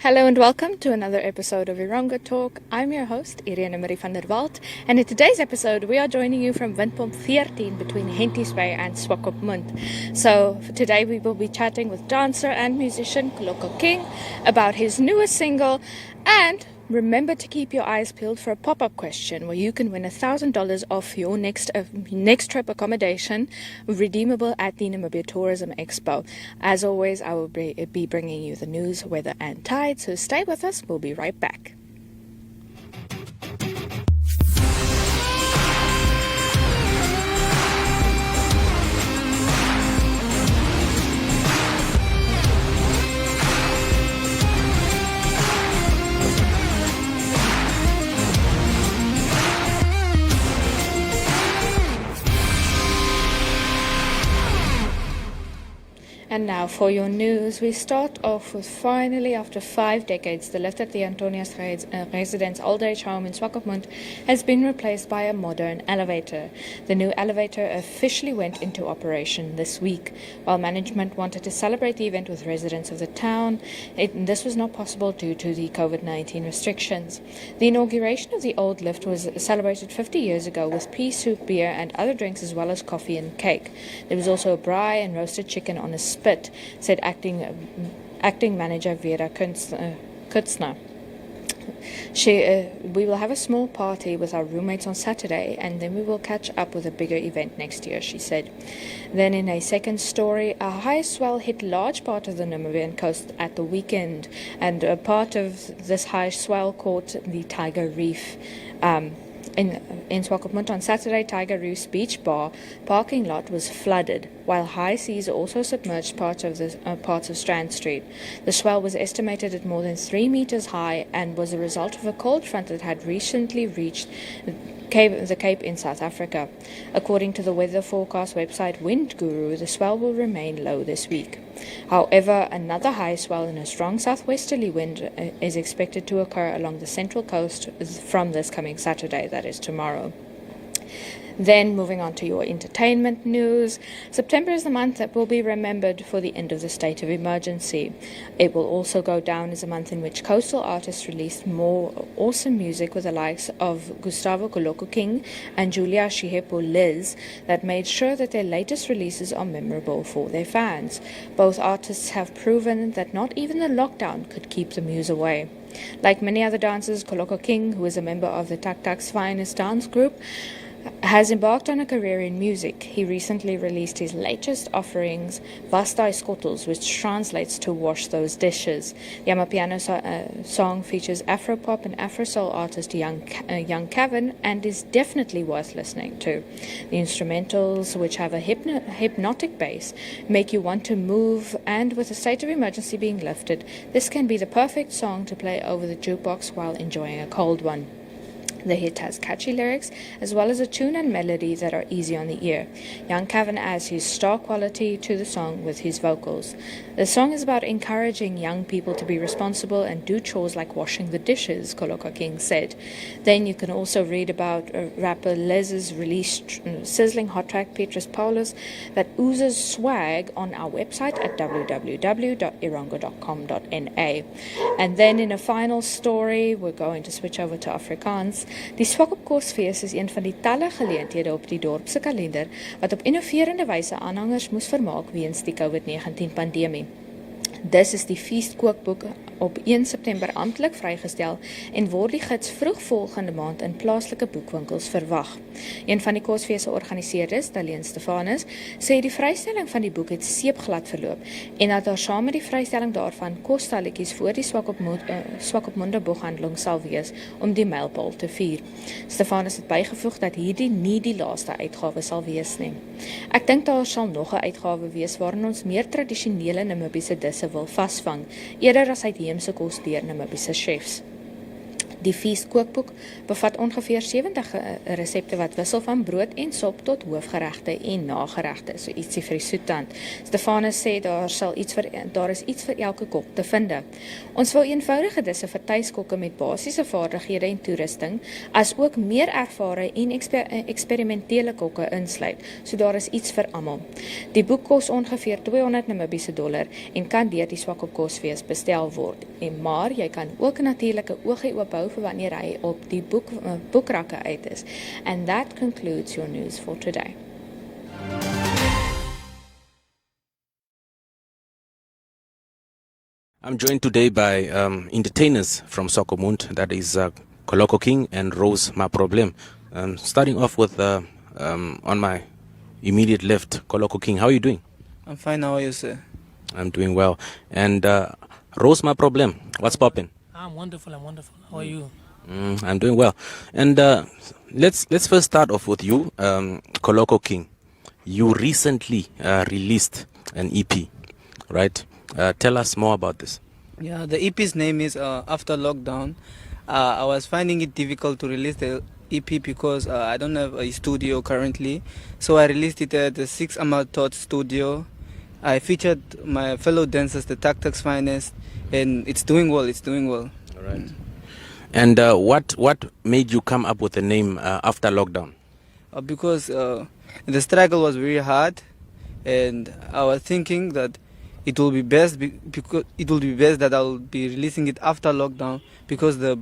Hello and welcome to another episode of Erongo Talk. I'm your host, Irene-Mari van der Walt, and in today's episode we are joining you from Windpomp 13 between Henties Bay and Swakopmund. So for today we will be chatting with dancer and musician Koloko King about his newest single, and remember to keep your eyes peeled for a pop-up question where you can win $1,000 off your next trip accommodation, redeemable at the Namibia Tourism Expo. As always, I will be bringing you the news, weather and tide, so stay with us. We'll be right back. And now for your news, we start off with finally, after 5 decades, the lift at the Antonius Residence Old Age Home in Swakopmund has been replaced by a modern elevator. The new elevator officially went into operation this week. While management wanted to celebrate the event with residents of the town, this was not possible due to the COVID-19 restrictions. The inauguration of the old lift was celebrated 50 years ago with pea soup, beer and other drinks, as well as coffee and cake. There was also a braai and roasted chicken on a spit, said acting manager Vera Kutzner. We will have a small party with our roommates on Saturday, and then we will catch up with a bigger event next year, she said. Then in a second story, a high swell hit large part of the Namibian coast at the weekend, and a part of this high swell caught the Tiger Reef. In Swakopmund on Saturday, Tiger Reef's beach bar parking lot was flooded, while high seas also submerged parts of Strand Street. The swell was estimated at more than 3 meters high and was a result of a cold front that had recently reached the Cape in South Africa. According to the weather forecast website Wind Guru, the swell will remain low this week. However, another high swell and a strong southwesterly wind is expected to occur along the central coast from this coming Saturday, that is tomorrow. Then, moving on to your entertainment news, September is the month that will be remembered for the end of the state of emergency. It will also go down as a month in which coastal artists released more awesome music with the likes of Gustawo Koloko King and Julia Shihepo Liz that made sure that their latest releases are memorable for their fans. Both artists have proven that not even the lockdown could keep the muse away. Like many other dancers, Koloko King, who is a member of the Tak Tak's finest dance group, has embarked on a career in music. He recently released his latest offerings, Vastai Skottels, which translates to wash those dishes. The Amapiano song features Afropop and Afrosoul artist Young Kevin and is definitely worth listening to. The instrumentals, which have a hypnotic bass, make you want to move, and with the state of emergency being lifted, this can be the perfect song to play over the jukebox while enjoying a cold one. The hit has catchy lyrics as well as a tune and melody that are easy on the ear. Young Kevin adds his star quality to the song with his vocals. The song is about encouraging young people to be responsible and do chores like washing the dishes, Koloko King said. Then you can also read about rapper Lez's released sizzling hot track Petrus Paulus that oozes swag on our website at www.erongo.com.na. And then in a final story, we're going to switch over to Afrikaans. Die Swakopkosfees is een van die talle geleenthede op die dorpse kalender wat op innoverende wyse aanhangers moes vermaak weens die COVID-19 pandemie. Dis is die feestkookboek op 1 September amptelik vrygestel en word die gids vroeg volgende maand in plaaslike boekwinkels verwag. Een van die kosfees organiseerders, Daleen Stefanus, sê die vrystelling van die boek het seepglad verloop en dat daar saam met die vrystelling daarvan kosstalletjies voor die Swakopmunde boekhandeling sal wees om die mylpaal te vier. Stefanus het bygevoeg dat hierdie nie die laaste uitgawe sal wees nie. Ek dink daar sal nog 'n uitgawe wees waarin ons meer tradisionele Namibiese disse wil vasvang, eerder as uitheemse kos deur Namibiese chefs. Die feeskookboek bevat ongeveer 70 resepte wat wissel van brood en sop tot hoofgeregte en nageregte, so ietsie vir die soettand. Stefanus sê daar is iets vir elke kok te vind. Ons wil eenvoudige disse vir tuiskokke met basiese vaardighede en toerusting, as ook meer ervare en eksperimentele kokke insluit, so daar is iets vir almal. Die boek kos ongeveer $200 en kan deur die Swakopkosfees bestel word. Maar jy kan ook natuurlik 'n oogie oop hou vir wanneer hy op die boekrakke uit is. And that concludes your news for today. I'm joined today by entertainers from Swakopmund, that is Koloko King and Rose My Probleem. Starting off with on my immediate left, Koloko King. How are you doing? I'm fine, how are you, sir? I'm doing well. And Rose My Probleem, what's popping? I'm wonderful. How are you? I'm doing well. And let's first start off with you, Koloko King. You recently released an EP, right? Tell us more about this. Yeah, the EP's name is After Lockdown. I was finding it difficult to release the EP because I don't have a studio currently. So I released it at the 6 Amatot studio. I featured my fellow dancers, the Tactics Finest, and it's doing well. All right. And what made you come up with the name After Lockdown? Because the struggle was very hard, and I was thinking that it will be best that I'll be releasing it after lockdown, because the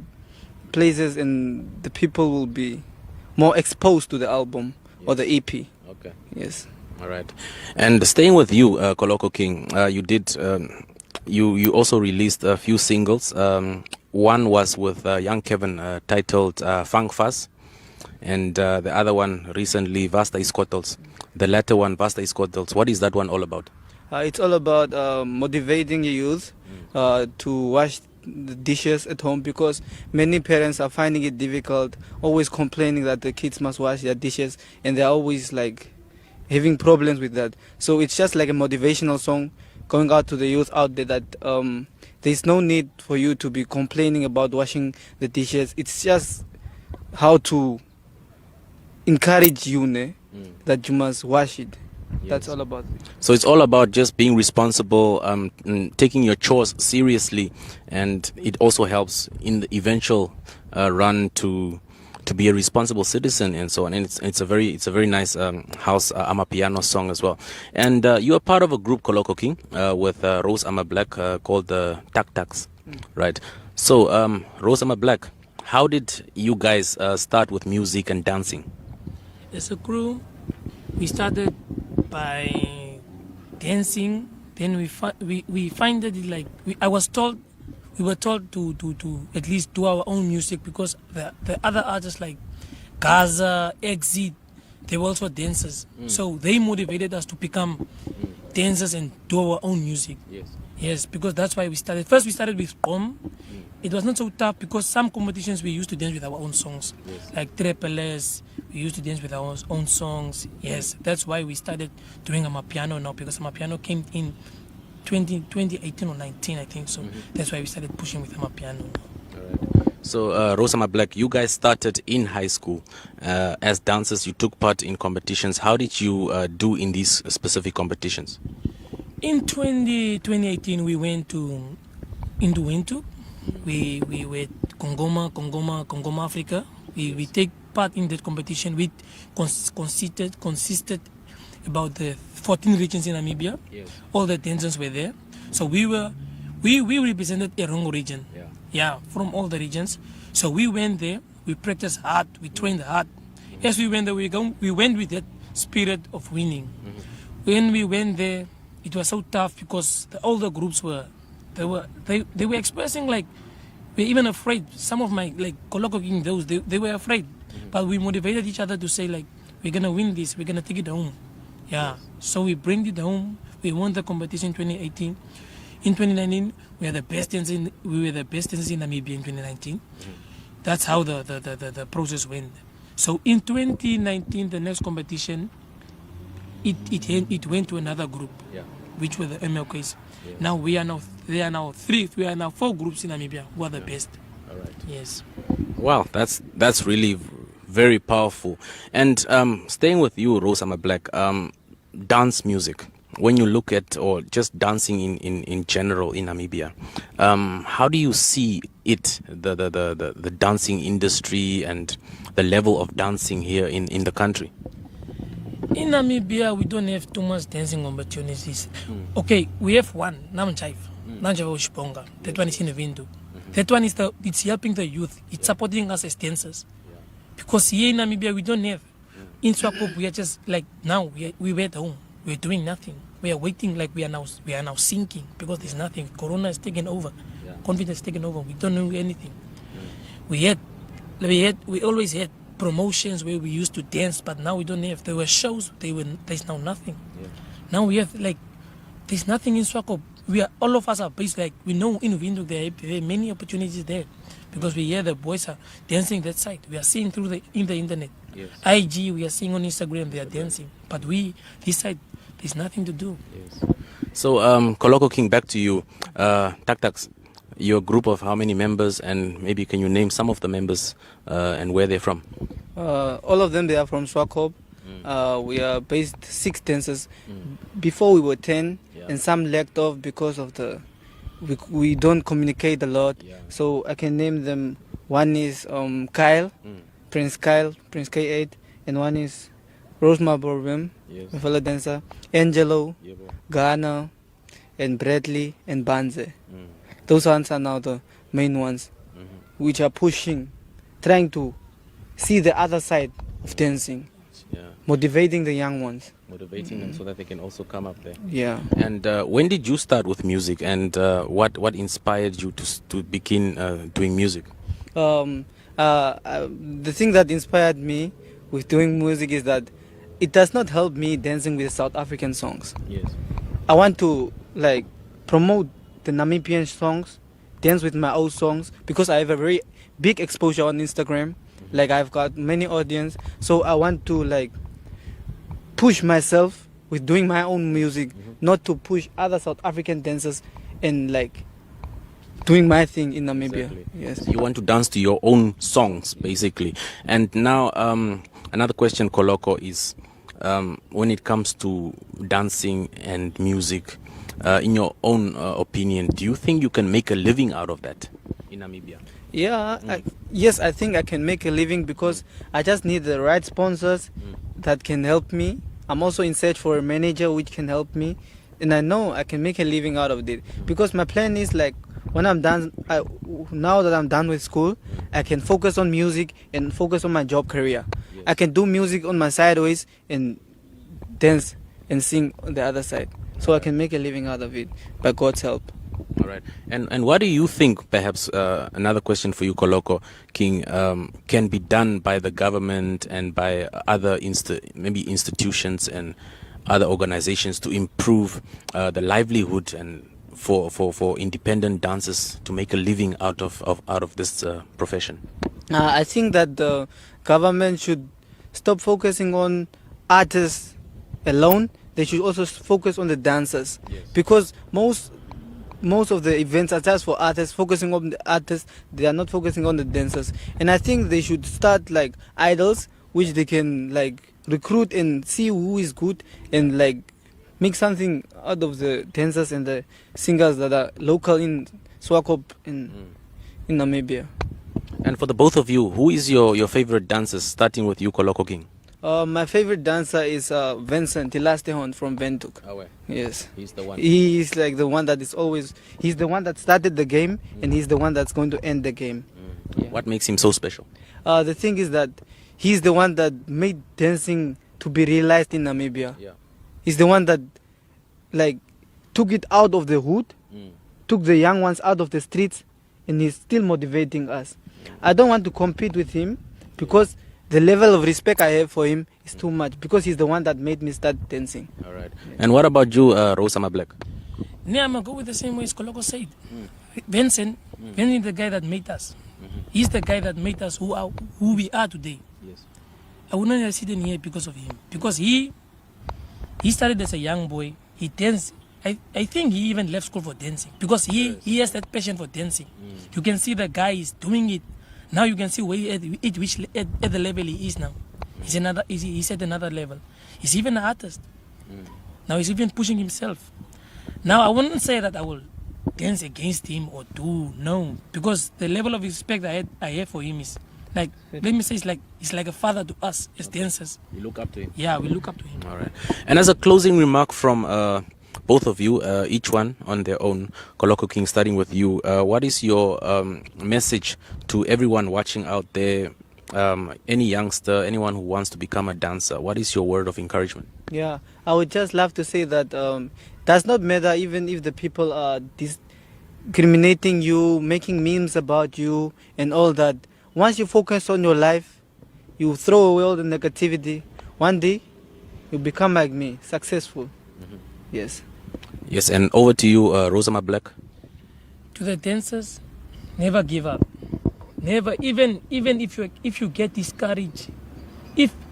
places and the people will be more exposed to the album or the EP. Okay. Yes. All right. And staying with you, Koloko King, you did you also released a few singles. One was with young Kevin titled Funk Fuzz, and the other one recently, Vasta Iskotels. The latter one, Vasta Iskotels. What is that one all about? It's all about motivating youth to wash the dishes at home, because many parents are finding it difficult, always complaining that the kids must wash their dishes, and they're always like having problems with that. So it's just like a motivational song going out to the youth out there that there's no need for you to be complaining about washing the dishes. It's just how to encourage you that you must wash it. Yes. That's all about it. So it's all about just being responsible, taking your chores seriously, and it also helps in the eventual run to be a responsible citizen and so on. And it's a very nice house amapiano song as well. And you are part of a group, Koloko King, with Rose Ama Black called the Tak, right? So Rose Ama Black, how did you guys start with music and dancing? As a crew, we started by dancing. Then we find that we were told to at least do our own music, because the other artists like Gaza, Exit, they were also dancers. So they motivated us to become dancers and do our own music. Yes, because that's why we started. First we started with Pom. It was not so tough because some competitions we used to dance with our own songs. Like Triple S, we used to dance with our own songs. Yes, that's why we started doing Amapiano now, because Amapiano came in 2018 or 19, I think. So that's why we started pushing with Amapiano now. All right. So Rose Ama Black, you guys started in high school as dancers. You took part in competitions. How did you do in these specific competitions? In 2018, we went to Windpomp. We were Kongoma, Africa. We take part in that competition. We consisted about the 14 regions in Namibia. Yes. All the dancers were there. So we represented Erongo region. Yeah, from all the regions. So we went there. We practiced hard. We trained hard. As we went there, we went with that spirit of winning. When we went there, it was so tough because all the groups were expressing like, we're even afraid. Some of my like Koloko King, they were afraid, but we motivated each other to say like, we're gonna win this, we're gonna take it home. Yeah, so we bring it home. We won the competition in 2018. In 2019, we were the best dancers in Namibia in 2019. That's how the process went. So in 2019, the next competition, it went to another group, which were the MLKs. Now there are now 4 groups in Namibia who are the best. All right. Yes. Wow, that's really very powerful. And staying with you, Rosama Black, dance music. When you look at, or just dancing in general in Namibia, how do you see it, the dancing industry and the level of dancing here in the country? In Namibia, we don't have too much dancing opportunities. Okay, we have one, Namchaiv, Namchaiv Ushponga. That one is in the window. That one is it's helping the youth. It's supporting us as dancers. Because here in Namibia, we don't have. In Swakopmund, we are just like now, we were at home. We're doing nothing. We are waiting like we are now sinking because there's nothing. Corona is taken over. Confidence is taken over. We don't know anything. We always had promotions where we used to dance, but now we don't have. There were shows. There's now nothing. Now we have there's nothing in Swakopmund. All of us are based like we know in Windhoek there are many opportunities there because we hear the boys are dancing that side. We are seeing through in the internet. Yes. IG, we are seeing on Instagram they are dancing, but this side there's nothing to do. Yes. So Koloko King, back to you. Tak, your group of how many members, and maybe can you name some of the members and where they're from? All of them, they are from Swakopmund. We are based 6 dancers. Before we were 10, and some lacked off because of we don't communicate a lot. So I can name them. One is Kyle, Prince K8, and one is Rosma Probleem, my fellow dancer, Angelo, Ghana, and Bradley, and Banze. Those ones are now the main ones, which are trying to see the other side of dancing, motivating the young ones. Motivating them so that they can also come up there. Yeah. And when did you start with music, and what inspired you to begin doing music? The thing that inspired me with doing music is that it does not help me dancing with South African songs. Yes. I want to promote the Namibian songs, dance with my old songs, because I have a very big exposure on Instagram. I've got many audience, so I want to push myself with doing my own music, not to push other South African dancers and doing my thing in Namibia. Exactly. Yes. You want to dance to your own songs, basically. And now another question, Koloko, is when it comes to dancing and music, in your own opinion, do you think you can make a living out of that in Namibia? Yeah, yes, I think I can make a living because I just need the right sponsors that can help me. I'm also in search for a manager which can help me, and I know I can make a living out of it because my plan is when I'm done, now that I'm done with school, I can focus on music and focus on my job career. Yes. I can do music on my sideways and dance and sing on the other side. So I can make a living out of it by God's help. All right. And what do you think, perhaps another question for you, Koloko King, can be done by the government and by other maybe institutions and other organizations to improve the livelihood and for independent dancers to make a living out of this profession? I think that the government should stop focusing on artists alone. They should also focus on the dancers. Yes. Because most of the events are just for artists, focusing on the artists. They are not focusing on the dancers. And I think they should start idols, which they can recruit and see who is good and make something out of the dancers and the singers that are local in Swakopmund in Namibia. And for the both of you, who is your favorite dancers, starting with you, Koloko King? My favorite dancer is Vincent Tilastehon from Windhoek. Oh, yes. He's the one. He is the one that is always, he's the one that started the game and he's the one that's going to end the game. Yeah. What makes him so special? The thing is that he's the one that made dancing to be realized in Namibia. Yeah. He's the one that took it out of the hood, took the young ones out of the streets, and he's still motivating us. I don't want to compete with him because the level of respect I have for him is too much, because he's the one that made me start dancing. All right. And what about you, Rosama Black? Yeah, I'm going to go with the same way as Koloko said. Vincent is the guy that made us. He's the guy that made us who we are today. Yes. I wouldn't have sitting here because of him. Because he started as a young boy. He danced I think he even left school for dancing because he has that passion for dancing. You can see the guy is doing it. Now you can see where at the level he is now. He's at another level. He's even an artist. Now he's even pushing himself. Now I wouldn't say that I will dance against him or no, because the level of respect I have for him is like, let me say, it's like a father to us as dancers. You look up to him. Yeah, we look up to him. All right. And as a closing remark from both of you, each one on their own, Koloko King, starting with you, what is your message to everyone watching out there, any youngster, anyone who wants to become a dancer? What is your word of encouragement? Yeah, I would just love to say that does not matter even if the people are discriminating you, making memes about you and all that. Once you focus on your life, you throw away all the negativity, one day you become like me, successful. Yes. Yes, and over to you, Rosama Black. To the dancers, never give up. Never, even if you get discouraged,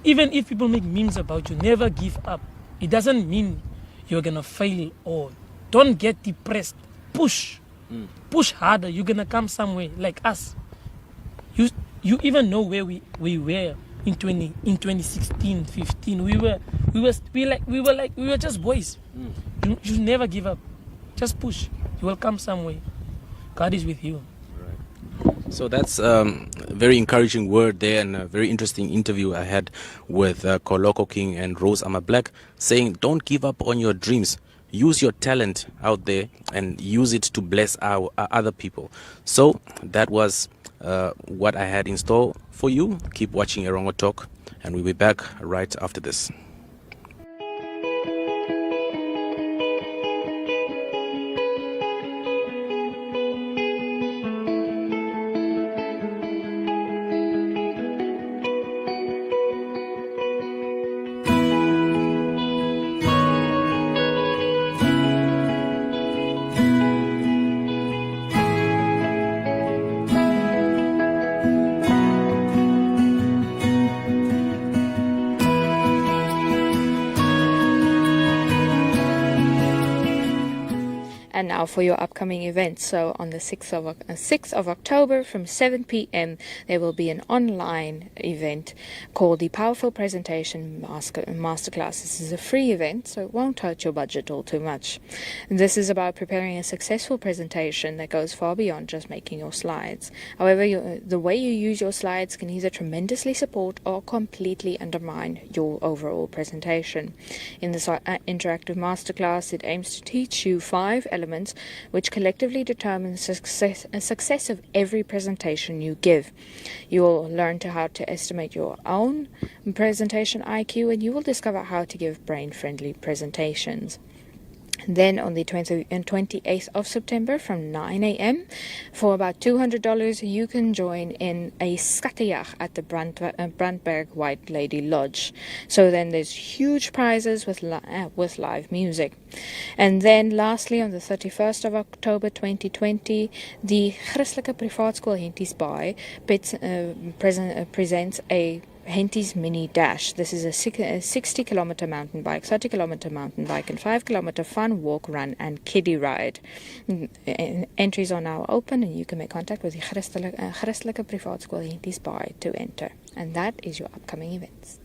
even if people make memes about you, never give up. It doesn't mean you're gonna fail or don't get depressed. Push harder. You're gonna come somewhere like us. You even know where we were in 2016, 15. We were just boys. You never give up. Just push. You will come somewhere. God is with you. So that's a very encouraging word there, and a very interesting interview I had with Koloko King and Rose Ama Black, saying don't give up on your dreams. Use your talent out there and use it to bless our other people. So that was what I had in store for you. Keep watching Erongo Talk, and we'll be back right after this. And now for your upcoming events. So on the 6th of October from 7 p.m. there will be an online event called the Powerful Presentation Masterclass. This is a free event, so it won't hurt your budget all too much. And this is about preparing a successful presentation that goes far beyond just making your slides. However, the way you use your slides can either tremendously support or completely undermine your overall presentation. In this interactive masterclass, it aims to teach you 5 elements which collectively determine the success of every presentation you give. You will learn how to estimate your own presentation IQ, and you will discover how to give brain-friendly presentations. Then on the 28th of September from 9 a.m. for about $200 you can join in a skatejag at the Brandberg White Lady Lodge. So then there's huge prizes with live music. And then lastly on the 31st of October 2020 the Christelike Privaatskool Henties Bay presents a Henties Mini Dash. This is a 60-kilometer mountain bike, 30-kilometer mountain bike, and 5-kilometer fun walk, run, and kiddie ride. Entries are now open, and you can make contact with the Christelike Privaatskool Henties Bay to enter. And that is your upcoming events.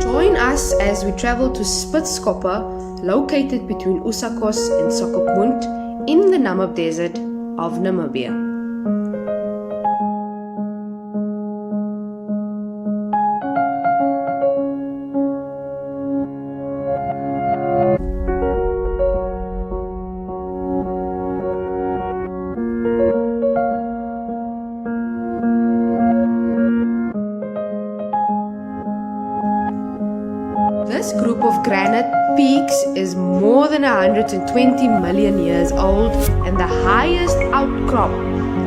Join us as we travel to Spitzkoppe, located between Usakos and Swakopmund in the Namib Desert of Namibia. This group of granite peaks 120 million years old, and the highest outcrop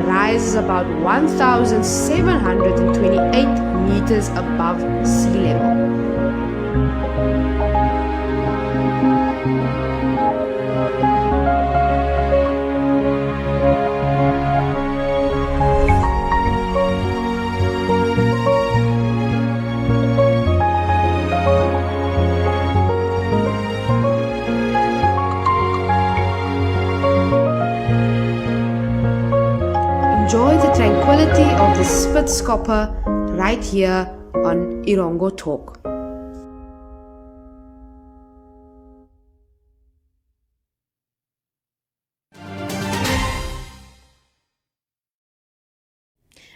rises about 1,728 meters above sea level. Enjoy the tranquility of the Spitzkoppe right here on Erongo Talk.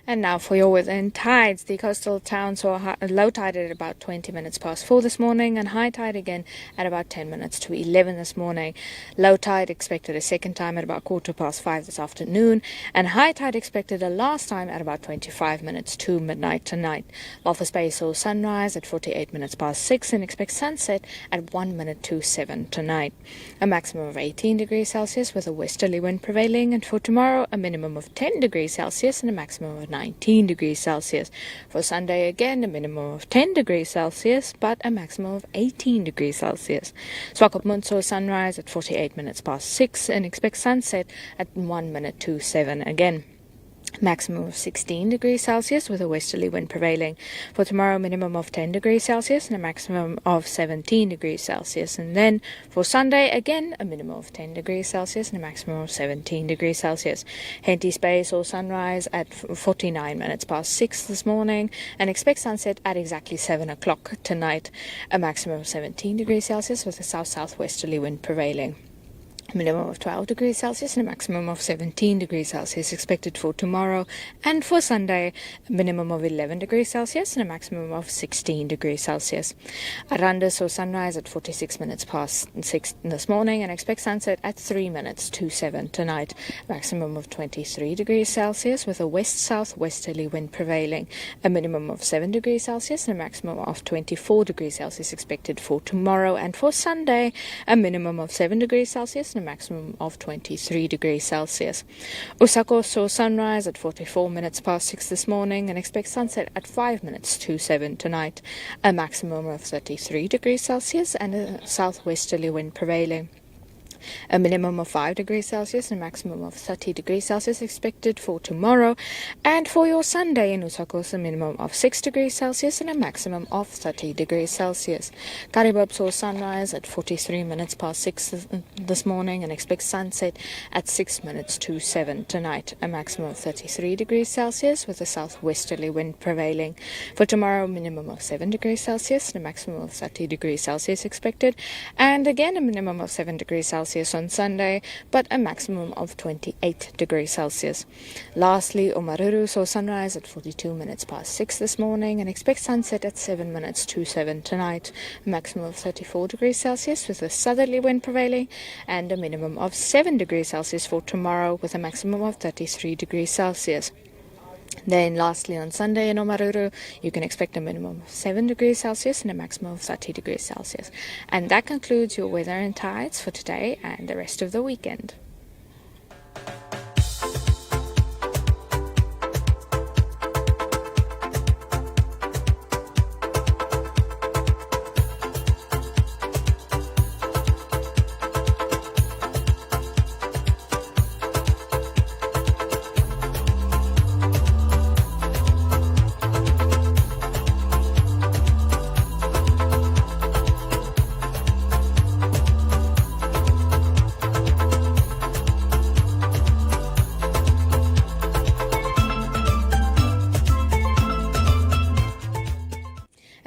And now for your weather and tides. The coastal town saw a low tide at about 20 minutes past 4 this morning, and high tide again at about 10 minutes to 11 this morning. Low tide expected a second time at about 5:15 this afternoon, and high tide expected a last time at about 25 minutes to midnight tonight. Walvis Bay saw sunrise at 48 minutes past 6 and expect sunset at 1 minute to 7 tonight. A maximum of 18 degrees Celsius with a westerly wind prevailing, and for tomorrow a minimum of 10 degrees Celsius and a maximum of 19 degrees Celsius. For Sunday again, a minimum of 10 degrees Celsius, but a maximum of 18 degrees Celsius. Swakopmund saw sunrise at 48 minutes past 6 and expect sunset at 1 minute to 7 again. Maximum of 16 degrees Celsius with a westerly wind prevailing. For tomorrow, minimum of 10 degrees Celsius and a maximum of 17 degrees Celsius. And then for Sunday, again, a minimum of 10 degrees Celsius and a maximum of 17 degrees Celsius. Henty's Bay saw sunrise at 49 minutes past 6 this morning and expect sunset at exactly 7 o'clock tonight. A maximum of 17 degrees Celsius with a south-southwesterly wind prevailing. Minimum of 12 degrees Celsius and a maximum of 17 degrees Celsius expected for tomorrow. And for Sunday, a minimum of 11 degrees Celsius and a maximum of 16 degrees Celsius. Aranda saw sunrise at 46 minutes past 6 this morning and expect sunset at 3 minutes to 7 tonight. Maximum of 23 degrees Celsius with a west-southwesterly wind prevailing. A minimum of 7 degrees Celsius and a maximum of 24 degrees Celsius expected for tomorrow. And for Sunday, a minimum of 7 degrees Celsius and a maximum of 23 degrees Celsius. Osaka saw sunrise at 44 minutes past 6 this morning and expects sunset at 5 minutes to 7 tonight. A maximum of 33 degrees Celsius and a southwesterly wind prevailing. A minimum of 5 degrees Celsius and a maximum of 30 degrees Celsius expected for tomorrow. And for your Sunday in Osaka, a minimum of 6 degrees Celsius and a maximum of 30 degrees Celsius. Karibab saw sunrise at 43 minutes past 6 this morning and expects sunset at 6 minutes to 7 tonight. A maximum of 33 degrees Celsius with a southwesterly wind prevailing. For tomorrow, minimum of 7 degrees Celsius and a maximum of 30 degrees Celsius expected. And again, a minimum of 7 degrees Celsius on Sunday, but a maximum of 28 degrees Celsius. Lastly, Omaruru saw sunrise at 42 minutes past 6 this morning and expects sunset at 7 minutes to 7 tonight. A maximum of 34 degrees Celsius with a southerly wind prevailing, and a minimum of 7 degrees Celsius for tomorrow with a maximum of 33 degrees Celsius. Then lastly on Sunday in Omaruru, you can expect a minimum of 7 degrees Celsius and a maximum of 30 degrees Celsius. And that concludes your weather and tides for today and the rest of the weekend.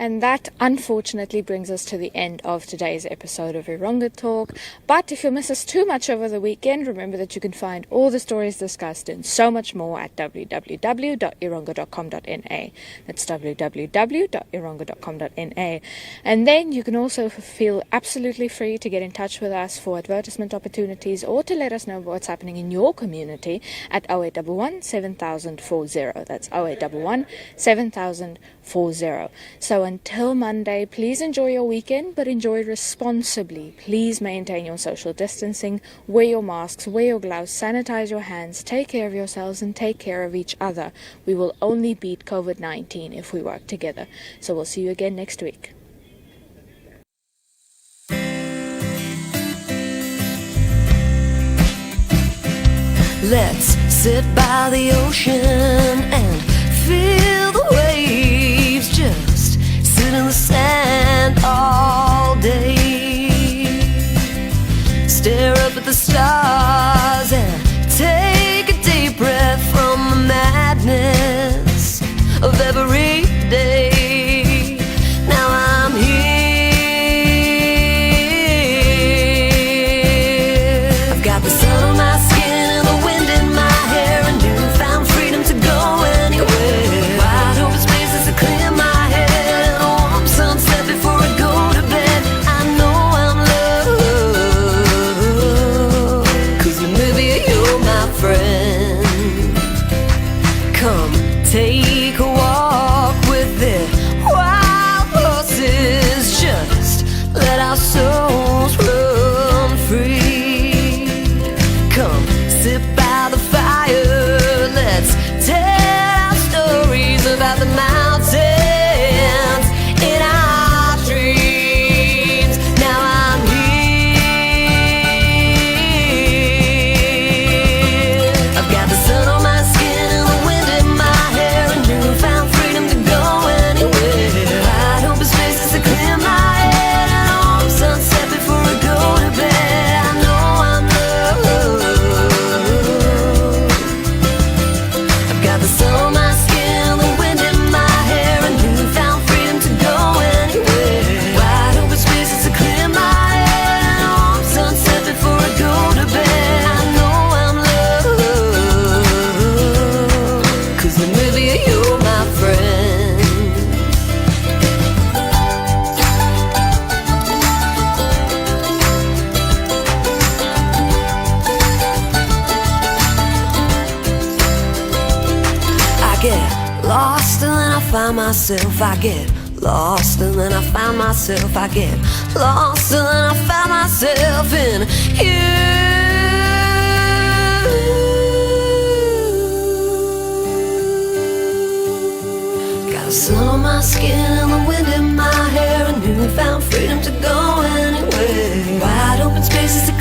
And that unfortunately brings us to the end of today's episode of Erongo Talk. But if you miss us too much over the weekend, remember that you can find all the stories discussed and so much more at www.erongo.com.na. That's www.erongo.com.na. And then you can also feel absolutely free to get in touch with us for advertisement opportunities or to let us know what's happening in your community at 0811 7040. That's 0811 7040. So until until Monday, please enjoy your weekend, but enjoy responsibly. Please maintain your social distancing, wear your masks, wear your gloves, sanitize your hands, take care of yourselves and take care of each other. We will only beat COVID-19 if we work together. So we'll see you again next week. Let's sit by the ocean and feel the waves. Just sit in the sand all day. Stare up at the stars and take a deep breath from the madness of every day. Now I'm here. I've got the sun on my skin and the wind in my hair, a newfound freedom to go anywhere. Wide open spaces to clear my head, and a warm sunset before I go to bed. I know I'm loved, 'cause maybe you're my friend. Come take a walk with the wild horses. Just let our souls run free. Come sit by the fire. Let's tell our stories about the mountains in our dreams. Now I'm here. I've got the sun on my skin and the wind in my hair, a newfound freedom to go anywhere. Wide open spaces to clear my head, and a warm sunset before I go to bed. I know I'm loved. I've got the sun on my skin, the wind in my hair, a newfound freedom to go anywhere. Wide open spaces to clear my head, and a warm sunset before I go to bed. I know I'm loved, 'cause maybe you're my friend. I get lost and then I find myself. I get lost and then I find myself. I get lost and then I find myself in you. Got the sun on my skin and the wind in my hair, a newfound freedom to go anywhere. Wide open spaces to